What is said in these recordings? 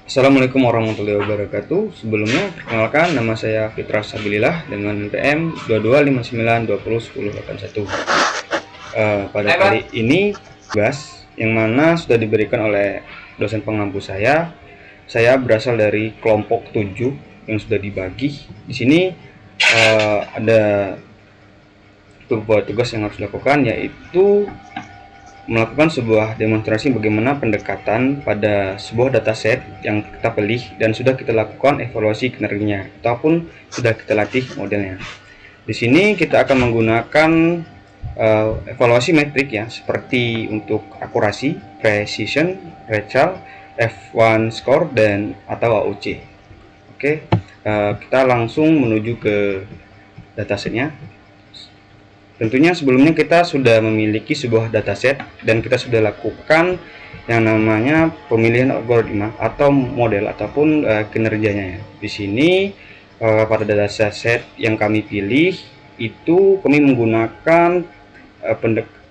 Assalamualaikum warahmatullahi wabarakatuh. Sebelumnya, perkenalkan nama saya Fitra Sabilillah dengan NPM 2259201081. Pada kali ini, tugas yang mana sudah diberikan oleh dosen pengampu saya berasal dari kelompok 7 yang sudah dibagi. Di sini ada beberapa tugas yang harus dilakukan, yaitu melakukan sebuah demonstrasi bagaimana pendekatan pada sebuah dataset yang kita pilih dan sudah kita lakukan evaluasi kinerjanya ataupun sudah kita latih modelnya. Di sini kita akan menggunakan evaluasi metrik ya, seperti untuk akurasi, precision, Rachel, F1 score dan atau AUC. Oke, kita langsung menuju ke datasetnya. Tentunya sebelumnya kita sudah memiliki sebuah dataset dan kita sudah lakukan yang namanya pemilihan algoritma atau model ataupun kinerjanya ya. Di sini pada dataset yang kami pilih itu kami menggunakan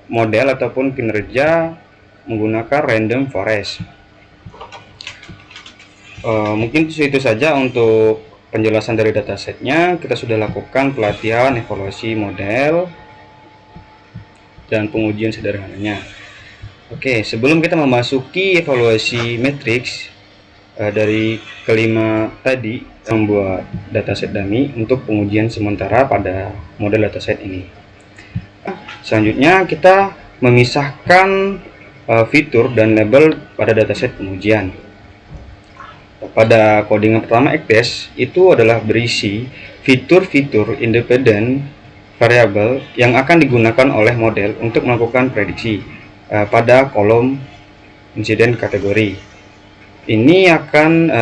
model ataupun kinerja menggunakan random forest. Mungkin itu saja untuk penjelasan dari datasetnya. Kita sudah lakukan pelatihan evaluasi model dan pengujian sederhananya. Oke, sebelum kita memasuki evaluasi matriks dari kelima tadi, membuat dataset dummy untuk pengujian sementara pada model dataset ini. Selanjutnya kita memisahkan fitur dan label pada dataset pengujian. Pada codingan pertama ECTEST itu adalah berisi fitur-fitur independen variabel yang akan digunakan oleh model untuk melakukan prediksi pada kolom insiden kategori. Ini akan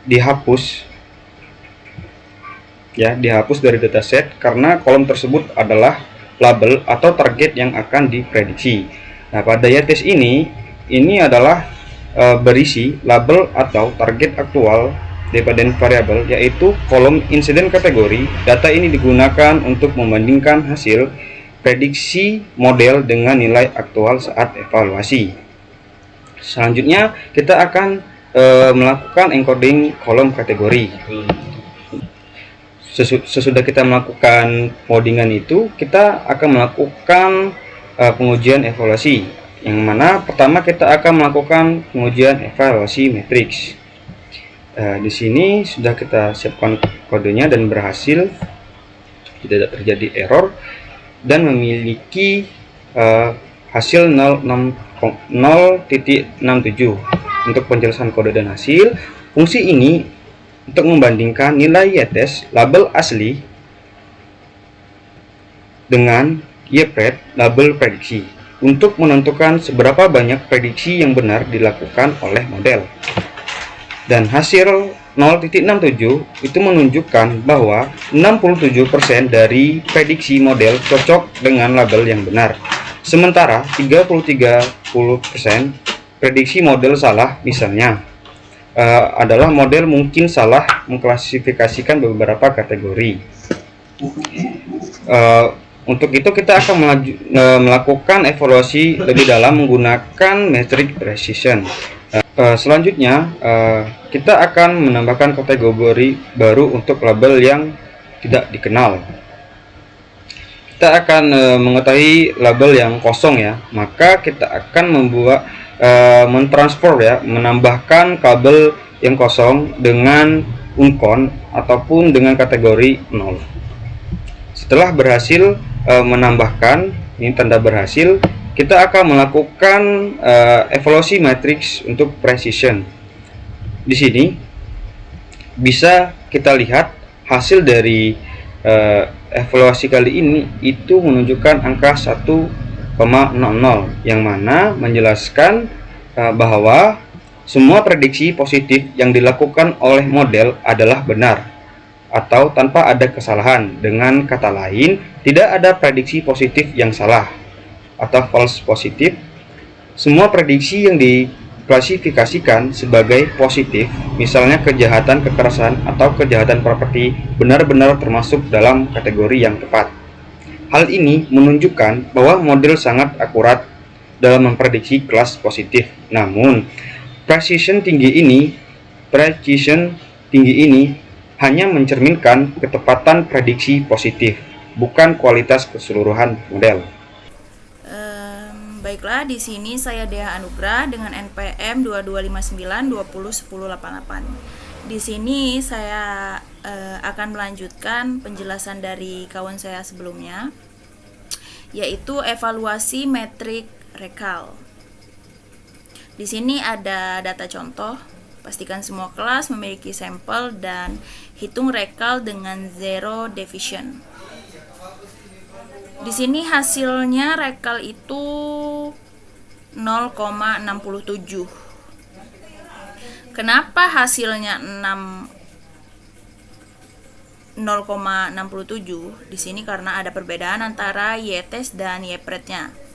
dihapus dari dataset karena kolom tersebut adalah label atau target yang akan diprediksi. Nah, pada YTEST ini adalah berisi label atau target aktual dependent variable, yaitu kolom insiden kategori. Data ini digunakan untuk membandingkan hasil prediksi model dengan nilai aktual saat evaluasi. Selanjutnya kita akan melakukan encoding kolom kategori. Sesudah kita melakukan codingan itu, kita akan melakukan pengujian evaluasi, yang mana pertama kita akan melakukan pengujian evaluasi matriks. Di sini sudah kita siapkan kodenya dan berhasil, tidak terjadi error dan memiliki hasil 0.67. Untuk penjelasan kode dan hasil, fungsi ini untuk membandingkan nilai YTEST label asli dengan YPRED label prediksi untuk menentukan seberapa banyak prediksi yang benar dilakukan oleh model. Dan hasil 0.67 itu menunjukkan bahwa 67% dari prediksi model cocok dengan label yang benar. Sementara 33% prediksi model salah, misalnya adalah model mungkin salah mengklasifikasikan beberapa kategori. Untuk itu kita akan melakukan evaluasi lebih dalam menggunakan metrik precision. Selanjutnya kita akan menambahkan kategori baru untuk label yang tidak dikenal. Kita akan mengetahui label yang kosong ya, maka kita akan menambahkan kabel yang kosong dengan uncon ataupun dengan kategori 0. Setelah berhasil menambahkan, ini tanda berhasil, kita akan melakukan evaluasi matriks untuk precision. Di sini bisa kita lihat hasil dari evaluasi kali ini itu menunjukkan angka 1,00, yang mana menjelaskan bahwa semua prediksi positif yang dilakukan oleh model adalah benar atau tanpa ada kesalahan. Dengan kata lain, tidak ada prediksi positif yang salah atau false positif. Semua prediksi yang diklasifikasikan sebagai positif, misalnya kejahatan kekerasan atau kejahatan properti, benar-benar termasuk dalam kategori yang tepat. Hal ini menunjukkan bahwa model sangat akurat dalam memprediksi kelas positif. Namun, Precision tinggi ini hanya mencerminkan ketepatan prediksi positif, bukan kualitas keseluruhan model. Baiklah, di sini saya Dea Anugrah dengan NPM 2259201088. Di sini saya akan melanjutkan penjelasan dari kawan saya sebelumnya, yaitu evaluasi metrik rekal. Di sini ada data contoh. Pastikan semua kelas memiliki sampel dan hitung rekal dengan zero division. Di sini hasilnya rekal itu 0,67. Kenapa hasilnya 0,67? Di sini karena ada perbedaan antara Y-test dan Y-pret-nya.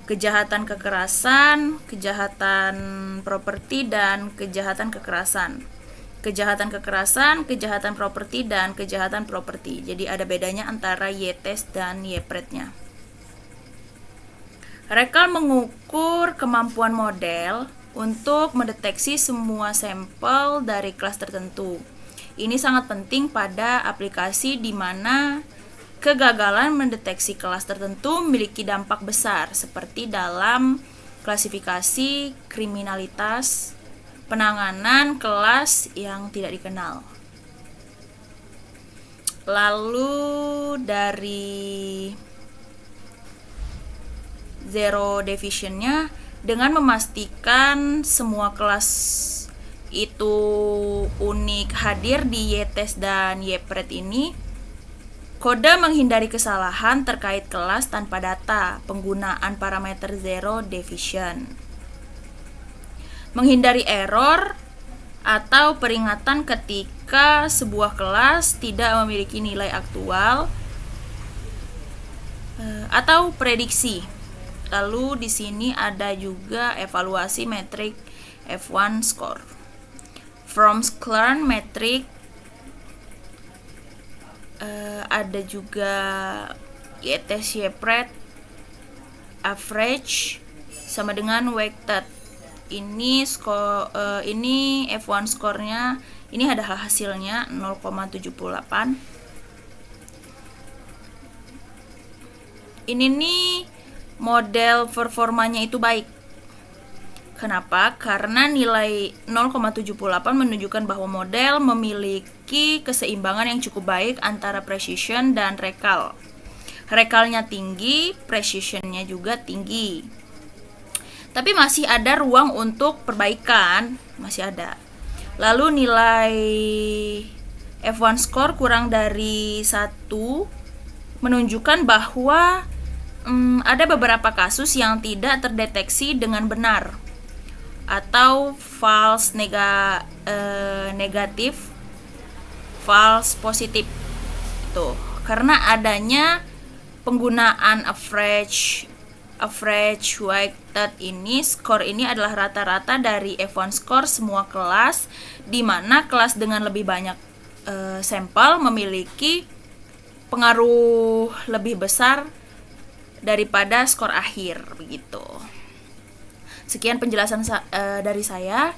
Kejahatan kekerasan, kejahatan properti, dan kejahatan kekerasan. Kejahatan kekerasan, kejahatan properti, dan kejahatan properti. Jadi ada bedanya antara Y-test dan Y-pret-nya. Rekal mengukur kemampuan model untuk mendeteksi semua sampel dari kelas tertentu. Ini sangat penting pada aplikasi di mana kegagalan mendeteksi kelas tertentu memiliki dampak besar, seperti dalam klasifikasi kriminalitas, penanganan kelas yang tidak dikenal. Lalu dari zero divisionnya, dengan memastikan semua kelas itu unik hadir di Y-test dan Y-pret ini, kode menghindari kesalahan terkait kelas tanpa data penggunaan parameter zero division. Menghindari error atau peringatan ketika sebuah kelas tidak memiliki nilai aktual atau prediksi. Lalu di sini ada juga evaluasi metrik F1 score. From Sclern metrik, ada juga Y-test Y-pret, average sama dengan weighted. Ini F1 skornya, ini ada hasilnya 0,78. Ini nih model performanya itu baik. Kenapa? Karena nilai 0,78 menunjukkan bahwa model memiliki keseimbangan yang cukup baik antara precision dan rekal. Rekalnya tinggi, precisionnya juga tinggi. Tapi masih ada ruang untuk perbaikan, masih ada. Lalu nilai F1 score kurang dari 1 menunjukkan bahwa ada beberapa kasus yang tidak terdeteksi dengan benar atau false negatif, false positif. Tuh, karena adanya penggunaan average weighted ini, skor ini adalah rata-rata dari F1 score semua kelas, di mana kelas dengan lebih banyak sampel memiliki pengaruh lebih besar daripada skor akhir, begitu. Sekian penjelasan dari saya.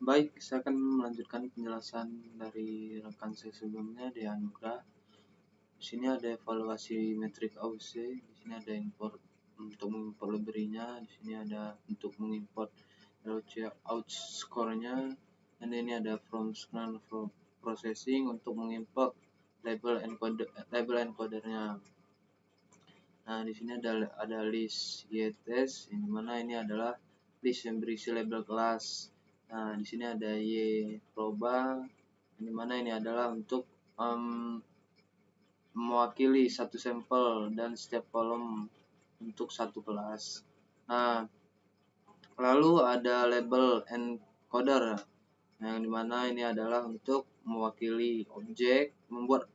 Baik, saya akan melanjutkan penjelasan dari rekan saya sebelumnya, Dea Anugrah. Di sini ada evaluasi metrik AUC, di sini ada import untuk mengimport library-nya, di sini ada untuk mengimport out score-nya, dan ini ada from screen processing untuk mengimport label encoder-nya. Nah, di sini ada list Y-test, di mana ini adalah list yang berisi label kelas. Nah, di sini ada Y proba, di mana ini adalah untuk mewakili satu sampel dan setiap kolom untuk satu kelas. Nah, lalu ada label encoder, yang dimana ini adalah untuk mewakili objek,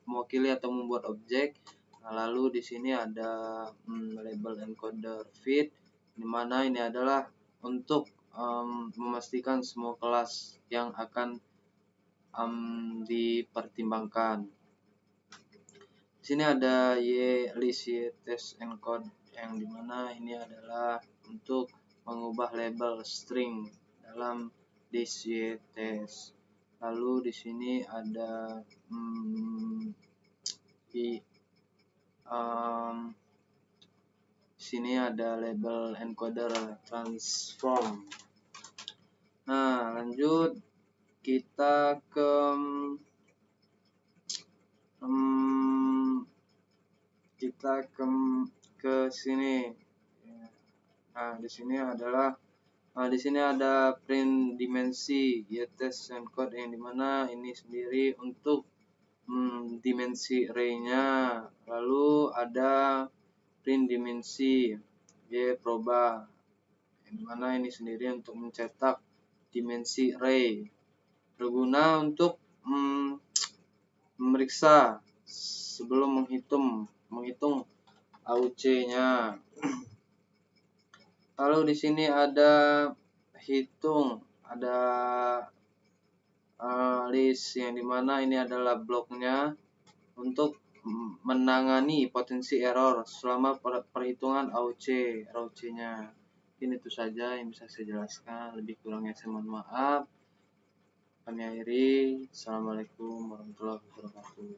mewakili atau membuat objek. Nah, lalu di sini ada label encoder fit, di mana ini adalah untuk memastikan semua kelas yang akan dipertimbangkan. Di sini ada list Y-test encode, yang dimana ini adalah untuk mengubah label string dalam this-ytest. Lalu di sini ada di sini ada label encoder transform. Nah, lanjut kita ke sini. Nah, di sini ada print dimensi ytest encode, yang dimana ini sendiri untuk dimensi array-nya. Lalu ada print dimensi yproba, yang dimana ini sendiri untuk mencetak dimensi array, berguna untuk memeriksa sebelum menghitung AUC-nya. Lalu di sini ada list, yang dimana ini adalah bloknya untuk menangani potensi error selama perhitungan AUC-nya. Mungkin itu saja yang bisa saya jelaskan, lebih kurangnya saya mohon maaf. Kami akhiri. Assalamualaikum warahmatullahi wabarakatuh.